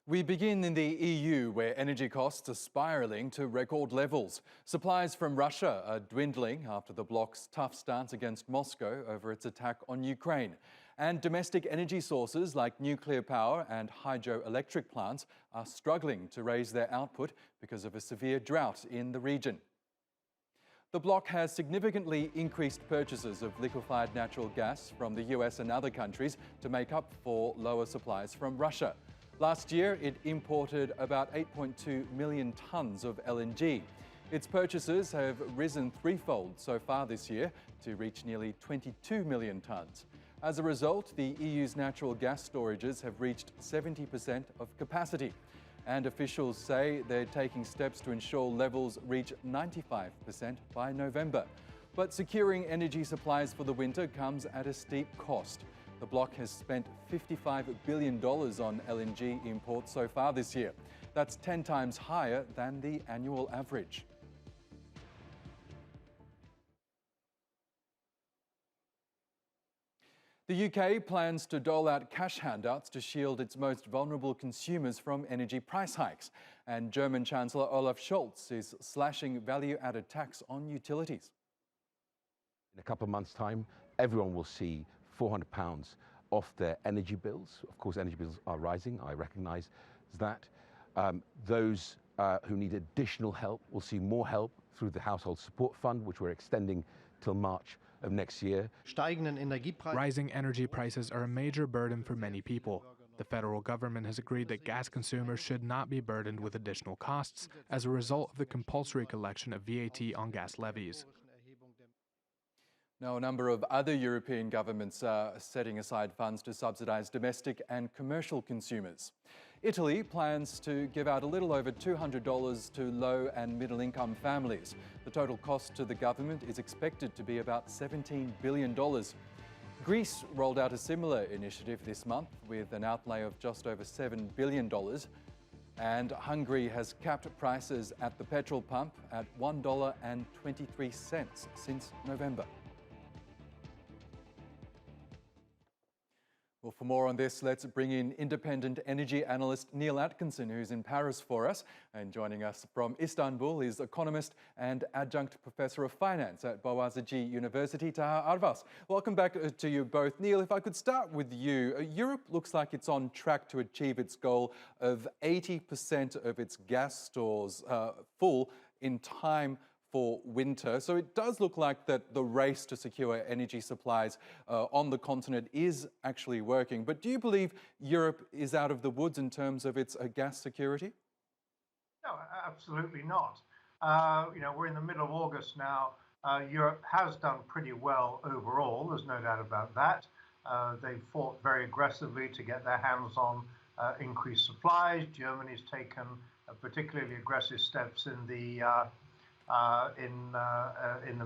We begin in the EU, where energy costs are spiralling to record levels. Supplies from Russia are dwindling after the bloc's tough stance against Moscow over its attack on Ukraine. And domestic energy sources like nuclear power and hydroelectric plants are struggling to raise their output because of a severe drought in the region. The bloc has significantly increased purchases of liquefied natural gas from the US and other countries to make up for lower supplies from Russia. Last year, it imported about 8.2 million tonnes of LNG. Its purchases have risen threefold so far this year to reach nearly 22 million tonnes. As a result, the EU's natural gas storages have reached 70% of capacity. And officials say they're taking steps to ensure levels reach 95% by November. But securing energy supplies for the winter comes at a steep cost. The bloc has spent $55 billion on LNG imports so far this year. That's 10 times higher than the annual average. The UK plans to dole out cash handouts to shield its most vulnerable consumers from energy price hikes. And German Chancellor Olaf Scholz is slashing value-added tax on utilities. In a couple of months' time, everyone will see £400 off their energy bills. Of course, energy bills are rising. I recognise that. Those who need additional help will see more help through the Household Support Fund, which we're extending till March of next year. Rising energy prices are a major burden for many people. The federal government has agreed that gas consumers should not be burdened with additional costs as a result of the compulsory collection of VAT on gas levies. Now, a number of other European governments are setting aside funds to subsidise domestic and commercial consumers. Italy plans to give out a little over $200 to low and middle income families. The total cost to the government is expected to be about $17 billion. Greece rolled out a similar initiative this month with an outlay of just over $7 billion. And Hungary has capped prices at the petrol pump at $1.23 since November. Well, for more on this, let's bring in independent energy analyst Neil Atkinson, who's in Paris for us. And joining us from Istanbul is economist and adjunct professor of finance at Boğaziçi University, Taha Arvas. Welcome back to you both. Neil, if I could start with you. Europe looks like it's on track to achieve its goal of 80% of its gas stores full in time for winter. So it does look like that the race to secure energy supplies on the continent is actually working. But do you believe Europe is out of the woods in terms of its gas security? No, absolutely not. We're in the middle of August now. Europe has done pretty well overall. There's no doubt about that. They've fought very aggressively to get their hands on increased supplies. Germany's taken particularly aggressive steps in the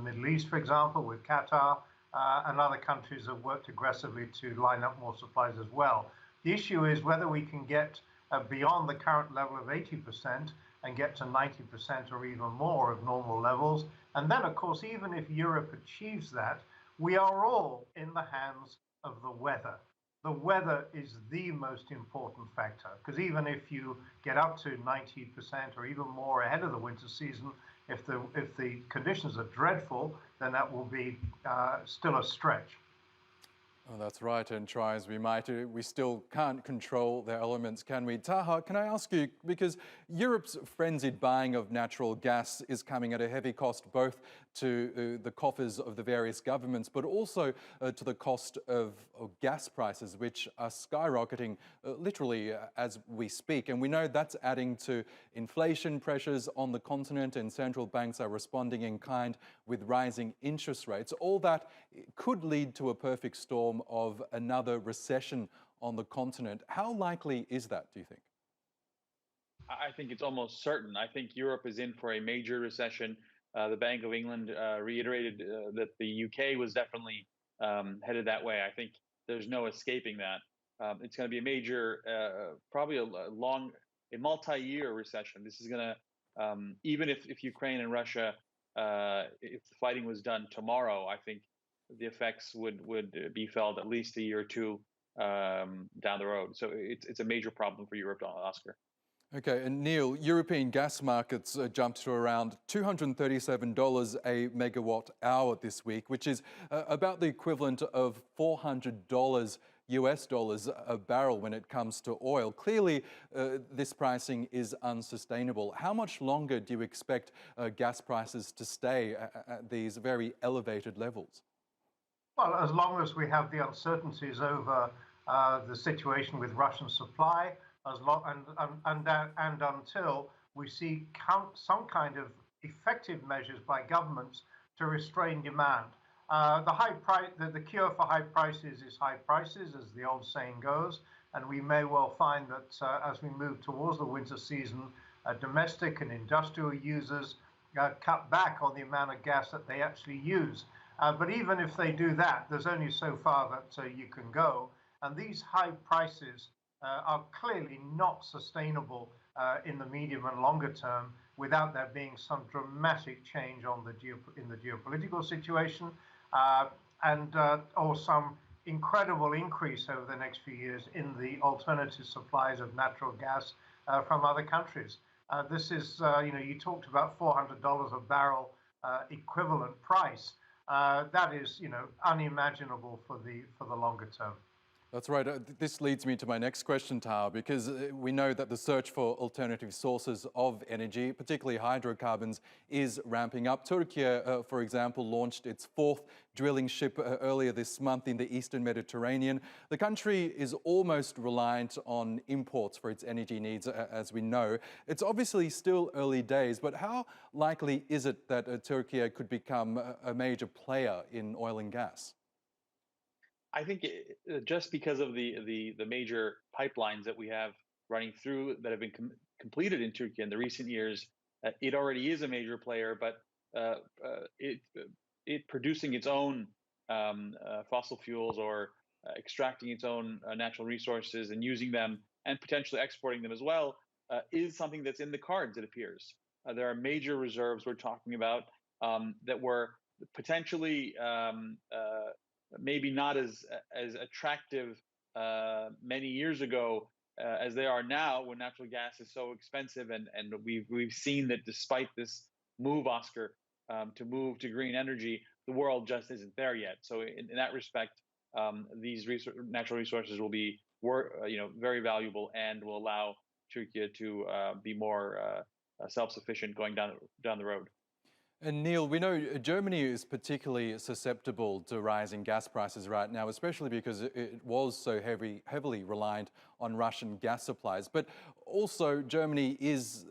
Middle East, for example, with Qatar, and other countries have worked aggressively to line up more supplies as well. The issue is whether we can get beyond the current level of 80% and get to 90% or even more of normal levels. And then, of course, even if Europe achieves that, we are all in the hands of the weather. The weather is the most important factor, because even if you get up to 90% or even more ahead of the winter season, if the conditions are dreadful, then that will be still a stretch. Oh, that's right, and try as we might, we still can't control the elements, can we? Taha, can I ask you, because Europe's frenzied buying of natural gas is coming at a heavy cost both to the coffers of the various governments, but also to the cost of gas prices, which are skyrocketing literally as we speak. And we know that's adding to inflation pressures on the continent, and central banks are responding in kind with rising interest rates. All that could lead to a perfect storm of another recession on the continent. How likely is that, do you think? I think it's almost certain. I think Europe is in for a major recession. The Bank of England reiterated that the UK was definitely headed that way. I think there's no escaping that. It's going to be a major, probably a multi-year recession. This is going to, even if Ukraine and Russia, if the fighting was done tomorrow, I think the effects would be felt at least a year or two down the road. So it's a major problem for Europe, Oscar. Okay, and Neil, European gas markets jumped to around $237 a megawatt hour this week, which is about the equivalent of $400 US dollars a barrel when it comes to oil. Clearly, this pricing is unsustainable. How much longer do you expect gas prices to stay at these very elevated levels? Well, as long as we have the uncertainties over the situation with Russian supply, as long and until we see some kind of effective measures by governments to restrain demand. The cure for high prices is high prices, as the old saying goes, and we may well find that as we move towards the winter season, domestic and industrial users cut back on the amount of gas that they actually use. But even if they do that, there's only so far that you can go, and these high prices are clearly not sustainable in the medium and longer term without there being some dramatic change in the geopolitical situation or some incredible increase over the next few years in the alternative supplies of natural gas from other countries. This is, you talked about $400 a barrel equivalent price. That is, unimaginable for the longer term. That's right. This leads me to my next question, Taha, because we know that the search for alternative sources of energy, particularly hydrocarbons, is ramping up. Turkey, for example, launched its 4th drilling ship earlier this month in the Eastern Mediterranean. The country is almost reliant on imports for its energy needs, as we know. It's obviously still early days, but how likely is it that Turkey could become a major player in oil and gas? I think just because of the major pipelines that we have running through that have been completed in Turkey in the recent years, it already is a major player. But it producing its own fossil fuels or extracting its own natural resources and using them and potentially exporting them as well is something that's in the cards. It appears there are major reserves we're talking about that were potentially maybe not as attractive many years ago as they are now, when natural gas is so expensive, and we've seen that despite this move, Oscar, to move to green energy, the world just isn't there yet. So in that respect, these natural resources will be very valuable and will allow Turkey to be more self-sufficient going down the road. And Neil, we know Germany is particularly susceptible to rising gas prices right now, especially because it was so heavily reliant on Russian gas supplies. But also, Germany is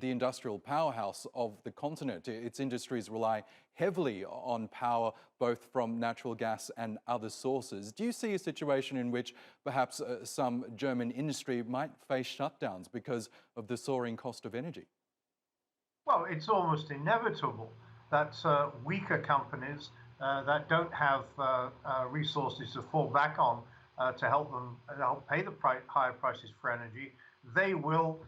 the industrial powerhouse of the continent. Its industries rely heavily on power, both from natural gas and other sources. Do you see a situation in which perhaps some German industry might face shutdowns because of the soaring cost of energy? Well, it's almost inevitable that weaker companies that don't have resources to fall back on to help pay the higher prices for energy, they will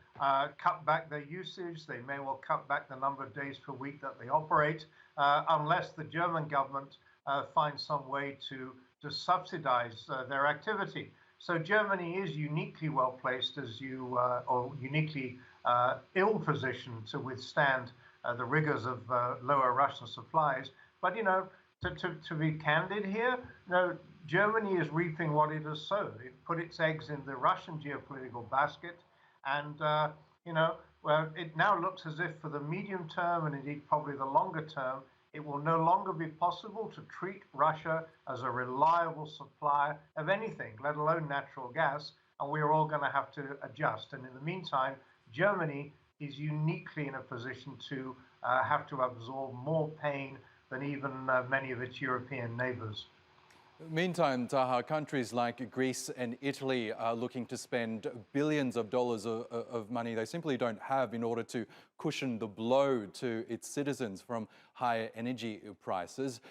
cut back their usage. They may well cut back the number of days per week that they operate, unless the German government finds some way to subsidize their activity. So Germany is uniquely well placed, or uniquely ill-positioned to withstand the rigors of lower Russian supplies. But to be candid here, Germany is reaping what it has sowed. It put its eggs in the Russian geopolitical basket, and well, it now looks as if for the medium term, and indeed probably the longer term, it will no longer be possible to treat Russia as a reliable supplier of anything, let alone natural gas, and we're all going to have to adjust. And in the meantime, Germany is uniquely in a position to have to absorb more pain than even many of its European neighbors. Meantime, Taha, countries like Greece and Italy are looking to spend billions of dollars of money they simply don't have in order to cushion the blow to its citizens from higher energy prices.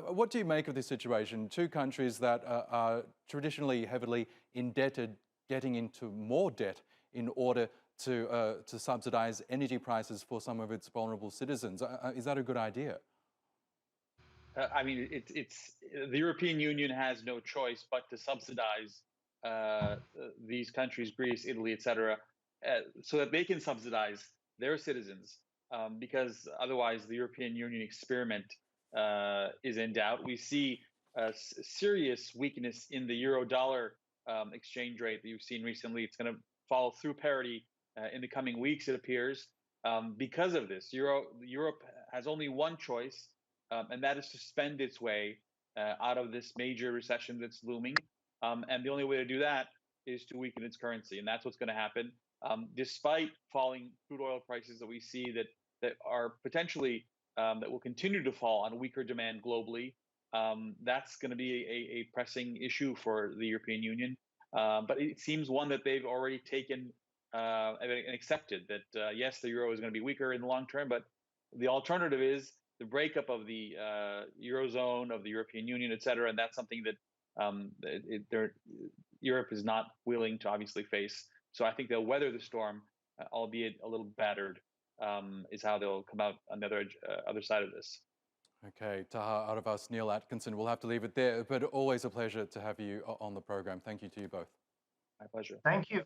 What do you make of this situation? Two countries that are traditionally heavily indebted getting into more debt in order to subsidize energy prices for some of its vulnerable citizens. Is that a good idea? I mean, it's the European Union has no choice but to subsidize these countries, Greece, Italy, etc., so that they can subsidize their citizens, because otherwise the European Union experiment is in doubt. We see serious weakness in the euro-dollar exchange rate that you've seen recently. It's going to fall through parity in the coming weeks, it appears, because of this. Europe has only one choice, and that is to spend its way out of this major recession that's looming. And the only way to do that is to weaken its currency, and that's what's going to happen. Despite falling crude oil prices that we see that are potentially that will continue to fall on weaker demand globally, that's going to be a pressing issue for the European Union. But it seems one that they've already taken and accepted that yes, the euro is going to be weaker in the long term, but the alternative is the breakup of the eurozone, of the European Union, et cetera, and that's something that Europe is not willing to obviously face. So I think they'll weather the storm, albeit a little battered, is how they'll come out on the other side of this. Okay, Taha Arvas, Neil Atkinson, we'll have to leave it there, but always a pleasure to have you on the program. Thank you to you both. My pleasure. Thank you.